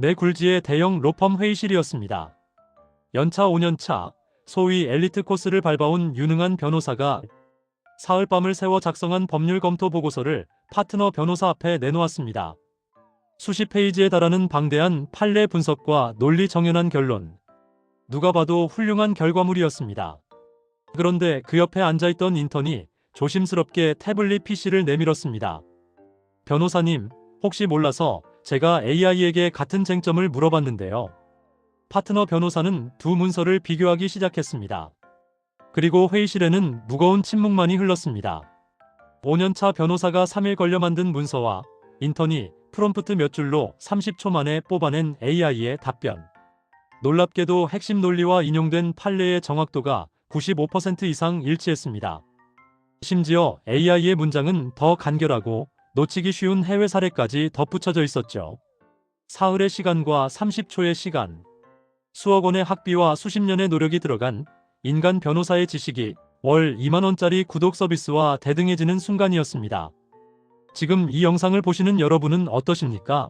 내 굴지의 대형 로펌 회의실이었습니다. 연차 5년차, 소위 엘리트 코스를 밟아온 유능한 변호사가 사흘밤을 새워 작성한 법률 검토 보고서를 파트너 변호사 앞에 내놓았습니다. 수십 페이지에 달하는 방대한 판례 분석과 논리 정연한 결론. 누가 봐도 훌륭한 결과물이었습니다. 그런데 그 옆에 앉아있던 인턴이 조심스럽게 태블릿 PC를 내밀었습니다. 변호사님, 혹시 몰라서 제가 AI에게 같은 쟁점을 물어봤는데요. 파트너 변호사는 두 문서를 비교하기 시작했습니다. 그리고 회의실에는 무거운 침묵만이 흘렀습니다. 5년차 변호사가 3일 걸려 만든 문서와 인턴이 프롬프트 몇 줄로 30초 만에 뽑아낸 AI의 답변. 놀랍게도 핵심 논리와 인용된 판례의 정확도가 95% 이상 일치했습니다. 심지어 AI의 문장은 더 간결하고 놓치기 쉬운 해외 사례까지 덧붙여져 있었죠. 사흘의 시간과 30초의 시간. 수억 원의 학비와 수십 년의 노력이 들어간 인간 변호사의 지식이 월 2만 원짜리 구독 서비스와 대등해지는 순간이었습니다. 지금 이 영상을 보시는 여러분은 어떠십니까?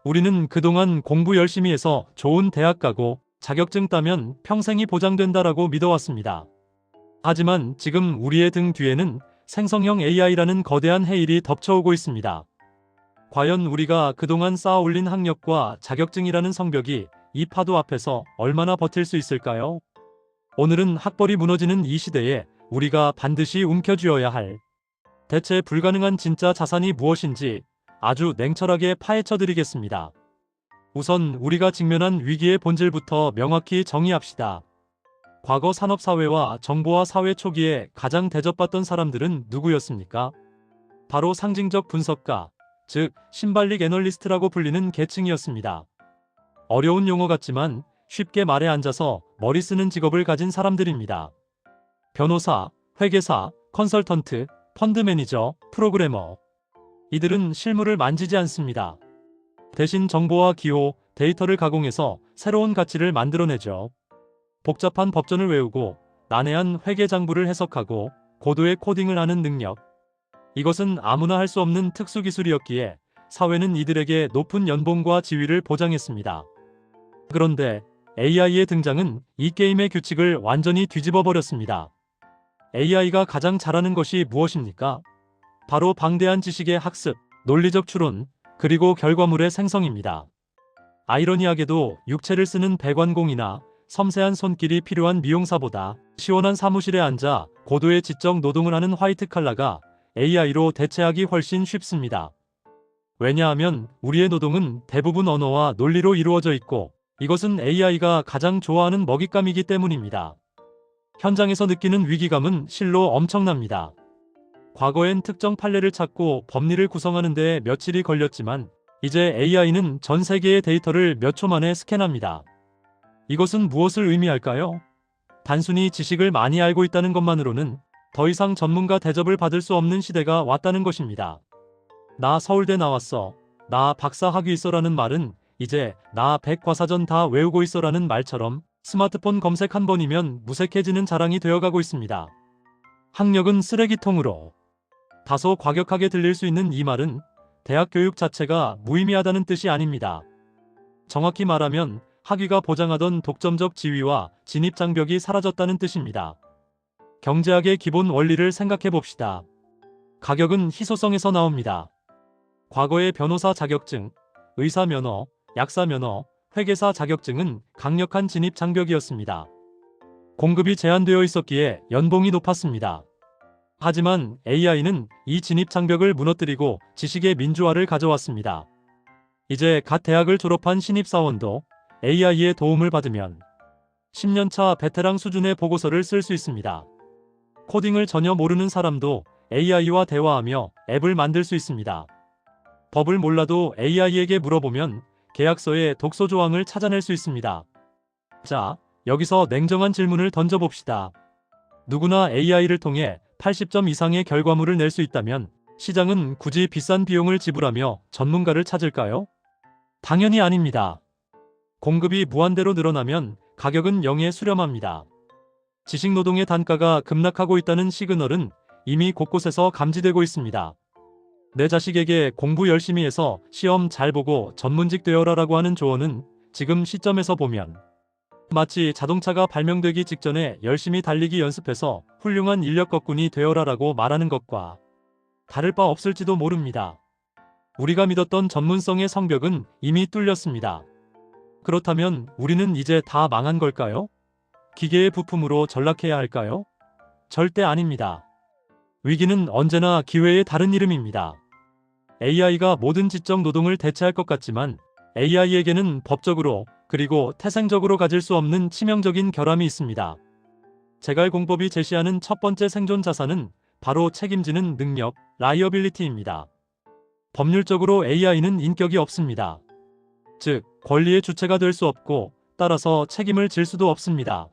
우리는 그동안 공부 열심히 해서 좋은 대학 가고 자격증 따면 평생이 보장된다라고 믿어왔습니다. 하지만 지금 우리의 등 뒤에는 생성형 AI라는 거대한 해일이 덮쳐오고 있습니다. 과연 우리가 그동안 쌓아올린 학력과 자격증이라는 성벽이 이 파도 앞에서 얼마나 버틸 수 있을까요? 오늘은 학벌이 무너지는 이 시대에 우리가 반드시 움켜쥐어야 할 대체 불가능한 진짜 자산이 무엇인지 아주 냉철하게 파헤쳐드리겠습니다. 우선 우리가 직면한 위기의 본질부터 명확히 정의합시다. 과거 산업사회와 정보화 사회 초기에 가장 대접받던 사람들은 누구였습니까? 바로 상징적 분석가, 즉 신발릭 애널리스트라고 불리는 계층이었습니다. 어려운 용어 같지만 쉽게 말에 앉아서 머리 쓰는 직업을 가진 사람들입니다. 변호사, 회계사, 컨설턴트, 펀드 매니저, 프로그래머. 이들은 실물을 만지지 않습니다. 대신 정보와 기호, 데이터를 가공해서 새로운 가치를 만들어내죠. 복잡한 법전을 외우고 난해한 회계 장부를 해석하고 고도의 코딩을 하는 능력. 이것은 아무나 할 수 없는 특수기술이었기에 사회는 이들에게 높은 연봉과 지위를 보장했습니다. 그런데 AI의 등장은 이 게임의 규칙을 완전히 뒤집어 버렸습니다. AI가 가장 잘하는 것이 무엇입니까? 바로 방대한 지식의 학습, 논리적 추론, 그리고 결과물의 생성입니다. 아이러니하게도 육체를 쓰는 배관공이나 섬세한 손길이 필요한 미용사보다 시원한 사무실에 앉아 고도의 지적 노동을 하는 화이트 칼라가 AI로 대체하기 훨씬 쉽습니다. 왜냐하면 우리의 노동은 대부분 언어와 논리로 이루어져 있고 이것은 AI가 가장 좋아하는 먹잇감이기 때문입니다. 현장에서 느끼는 위기감은 실로 엄청납니다. 과거엔 특정 판례를 찾고 법리를 구성하는 데 며칠이 걸렸지만 이제 AI는 전 세계의 데이터를 몇 초 만에 스캔합니다. 이것은 무엇을 의미할까요? 단순히 지식을 많이 알고 있다는 것만으로는 더 이상 전문가 대접을 받을 수 없는 시대가 왔다는 것입니다. 나 서울대 나왔어, 나 박사 학위 있어라는 말은 이제 나 백과사전 다 외우고 있어라는 말처럼 스마트폰 검색 한 번이면 무색해지는 자랑이 되어가고 있습니다. 학력은 쓰레기통으로. 다소 과격하게 들릴 수 있는 이 말은 대학 교육 자체가 무의미하다는 뜻이 아닙니다. 정확히 말하면 학위가 보장하던 독점적 지위와 진입 장벽이 사라졌다는 뜻입니다. 경제학의 기본 원리를 생각해 봅시다. 가격은 희소성에서 나옵니다. 과거의 변호사 자격증, 의사 면허, 약사 면허, 회계사 자격증은 강력한 진입 장벽이었습니다. 공급이 제한되어 있었기에 연봉이 높았습니다. 하지만 AI는 이 진입 장벽을 무너뜨리고 지식의 민주화를 가져왔습니다. 이제 갓 대학을 졸업한 신입사원도 AI의 도움을 받으면 10년차 베테랑 수준의 보고서를 쓸 수 있습니다. 코딩을 전혀 모르는 사람도 AI와 대화하며 앱을 만들 수 있습니다. 법을 몰라도 AI에게 물어보면 계약서의 독소 조항을 찾아낼 수 있습니다. 자, 여기서 냉정한 질문을 던져봅시다. 누구나 AI를 통해 80점 이상의 결과물을 낼 수 있다면 시장은 굳이 비싼 비용을 지불하며 전문가를 찾을까요? 당연히 아닙니다. 공급이 무한대로 늘어나면 가격은 영에 수렴합니다. 지식노동의 단가가 급락하고 있다는 시그널은 이미 곳곳에서 감지되고 있습니다. 내 자식에게 공부 열심히 해서 시험 잘 보고 전문직 되어라라고 하는 조언은 지금 시점에서 보면 마치 자동차가 발명되기 직전에 열심히 달리기 연습해서 훌륭한 인력거꾼이 되어라라고 말하는 것과 다를 바 없을지도 모릅니다. 우리가 믿었던 전문성의 성벽은 이미 뚫렸습니다. 그렇다면 우리는 이제 다 망한 걸까요? 기계의 부품으로 전락해야 할까요? 절대 아닙니다. 위기는 언제나 기회의 다른 이름입니다. AI가 모든 지적 노동을 대체할 것 같지만 AI에게는 법적으로 그리고 태생적으로 가질 수 없는 치명적인 결함이 있습니다. 제갈공법이 제시하는 첫 번째 생존 자산은 바로 책임지는 능력, 라이어빌리티입니다. 법률적으로 AI는 인격이 없습니다. 즉, 권리의 주체가 될 수 없고 따라서 책임을 질 수도 없습니다.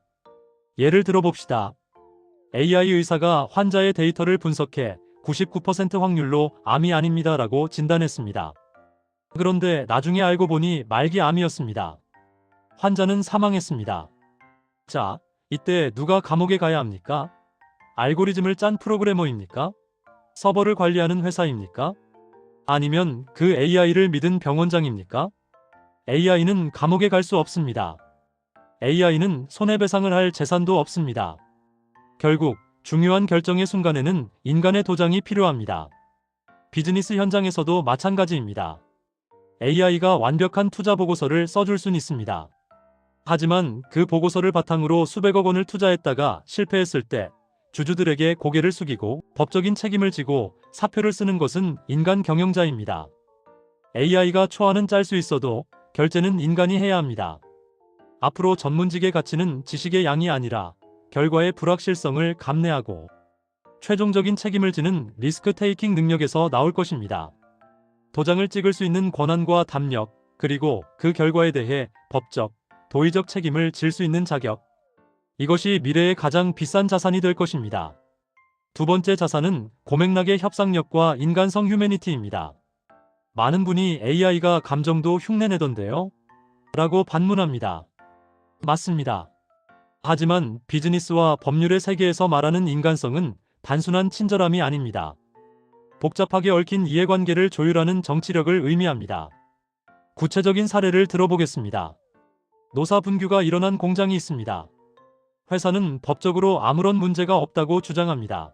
예를 들어봅시다. AI 의사가 환자의 데이터를 분석해 99% 확률로 암이 아닙니다 라고 진단했습니다. 그런데 나중에 알고 보니 말기 암이었습니다. 환자는 사망했습니다. 자, 이때 누가 감옥에 가야 합니까? 알고리즘을 짠 프로그래머입니까? 서버를 관리하는 회사입니까? 아니면 그 AI를 믿은 병원장입니까? AI는 감옥에 갈 수 없습니다. AI는 손해배상을 할 재산도 없습니다. 결국 중요한 결정의 순간에는 인간의 도장이 필요합니다. 비즈니스 현장에서도 마찬가지입니다. AI가 완벽한 투자 보고서를 써줄 순 있습니다. 하지만 그 보고서를 바탕으로 수백억 원을 투자했다가 실패했을 때 주주들에게 고개를 숙이고 법적인 책임을 지고 사표를 쓰는 것은 인간 경영자입니다. AI가 초안은 짤 수 있어도 결제는 인간이 해야 합니다. 앞으로 전문직의 가치는 지식의 양이 아니라 결과의 불확실성을 감내하고 최종적인 책임을 지는 리스크 테이킹 능력에서 나올 것입니다. 도장을 찍을 수 있는 권한과 담력, 그리고 그 결과에 대해 법적, 도의적 책임을 질 수 있는 자격. 이것이 미래의 가장 비싼 자산이 될 것입니다. 두 번째 자산은 고맥락의 협상력과 인간성 휴머니티입니다. 많은 분이 AI가 감정도 흉내내던데요? 라고 반문합니다. 맞습니다. 하지만 비즈니스와 법률의 세계에서 말하는 인간성은 단순한 친절함이 아닙니다. 복잡하게 얽힌 이해관계를 조율하는 정치력을 의미합니다. 구체적인 사례를 들어보겠습니다. 노사 분규가 일어난 공장이 있습니다. 회사는 법적으로 아무런 문제가 없다고 주장합니다.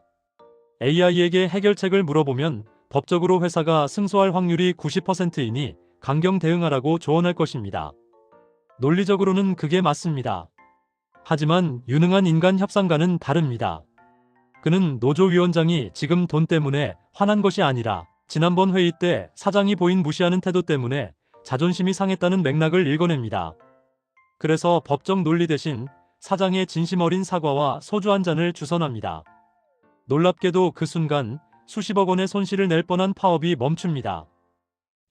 AI에게 해결책을 물어보면 법적으로 회사가 승소할 확률이 90%이니 강경 대응하라고 조언할 것입니다. 논리적으로는 그게 맞습니다. 하지만 유능한 인간 협상가는 다릅니다. 그는 노조위원장이 지금 돈 때문에 화난 것이 아니라 지난번 회의 때 사장이 보인 무시하는 태도 때문에 자존심이 상했다는 맥락을 읽어냅니다. 그래서 법적 논리 대신 사장의 진심 어린 사과와 소주 한 잔을 주선합니다. 놀랍게도 그 순간 수십억 원의 손실을 낼 뻔한 파업이 멈춥니다.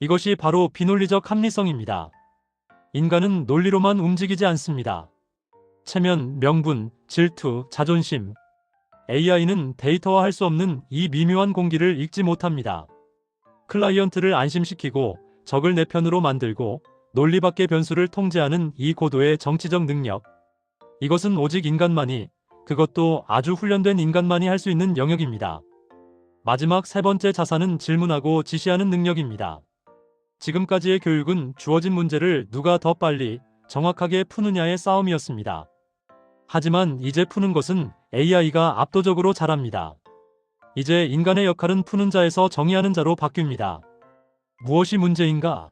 이것이 바로 비논리적 합리성입니다. 인간은 논리로만 움직이지 않습니다. 체면, 명분, 질투, 자존심. AI는 데이터화할 수 없는 이 미묘한 공기를 읽지 못합니다. 클라이언트를 안심시키고 적을 내 편으로 만들고 논리 밖의 변수를 통제하는 이 고도의 정치적 능력. 이것은 오직 인간만이, 그것도 아주 훈련된 인간만이 할 수 있는 영역입니다. 마지막 세 번째 자산은 질문하고 지시하는 능력입니다. 지금까지의 교육은 주어진 문제를 누가 더 빨리, 정확하게 푸느냐의 싸움이었습니다. 하지만 이제 푸는 것은 AI가 압도적으로 잘합니다. 이제 인간의 역할은 푸는 자에서 정의하는 자로 바뀝니다. 무엇이 문제인가?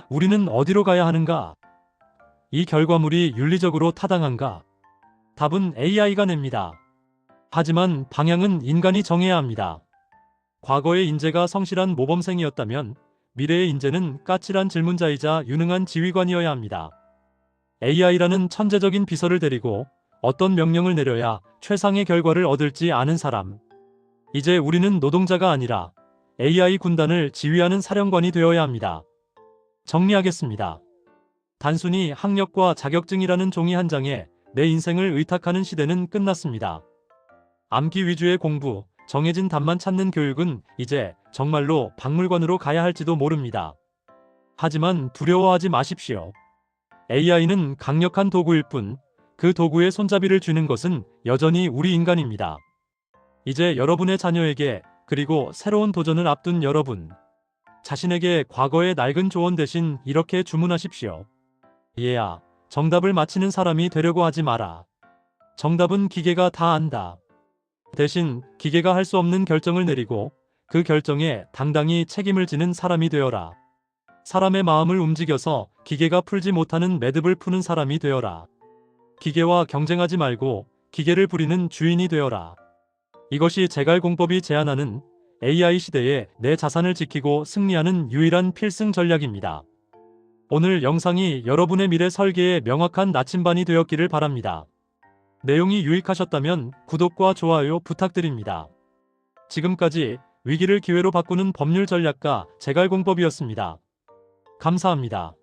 우리는 어디로 가야 하는가? 이 결과물이 윤리적으로 타당한가? 답은 AI가 냅니다. 하지만 방향은 인간이 정해야 합니다. 과거의 인재가 성실한 모범생이었다면 미래의 인재는 까칠한 질문자이자 유능한 지휘관이어야 합니다. AI라는 천재적인 비서를 데리고 어떤 명령을 내려야 최상의 결과를 얻을지 아는 사람. 이제 우리는 노동자가 아니라 AI 군단을 지휘하는 사령관이 되어야 합니다. 정리하겠습니다. 단순히 학력과 자격증이라는 종이 한 장에 내 인생을 의탁하는 시대는 끝났습니다. 암기 위주의 공부, 정해진 답만 찾는 교육은 이제 정말로 박물관으로 가야 할지도 모릅니다. 하지만 두려워하지 마십시오. AI는 강력한 도구일 뿐, 그 도구의 손잡이를 쥐는 것은 여전히 우리 인간입니다. 이제 여러분의 자녀에게 그리고 새로운 도전을 앞둔 여러분. 자신에게 과거의 낡은 조언 대신 이렇게 주문하십시오. 얘야, 정답을 맞히는 사람이 되려고 하지 마라. 정답은 기계가 다 안다. 대신 기계가 할 수 없는 결정을 내리고 그 결정에 당당히 책임을 지는 사람이 되어라. 사람의 마음을 움직여서 기계가 풀지 못하는 매듭을 푸는 사람이 되어라. 기계와 경쟁하지 말고 기계를 부리는 주인이 되어라. 이것이 제갈공법이 제안하는 AI 시대에 내 자산을 지키고 승리하는 유일한 필승 전략입니다. 오늘 영상이 여러분의 미래 설계에 명확한 나침반이 되었기를 바랍니다. 내용이 유익하셨다면 구독과 좋아요 부탁드립니다. 지금까지 위기를 기회로 바꾸는 법률 전략가 제갈공법이었습니다. 감사합니다.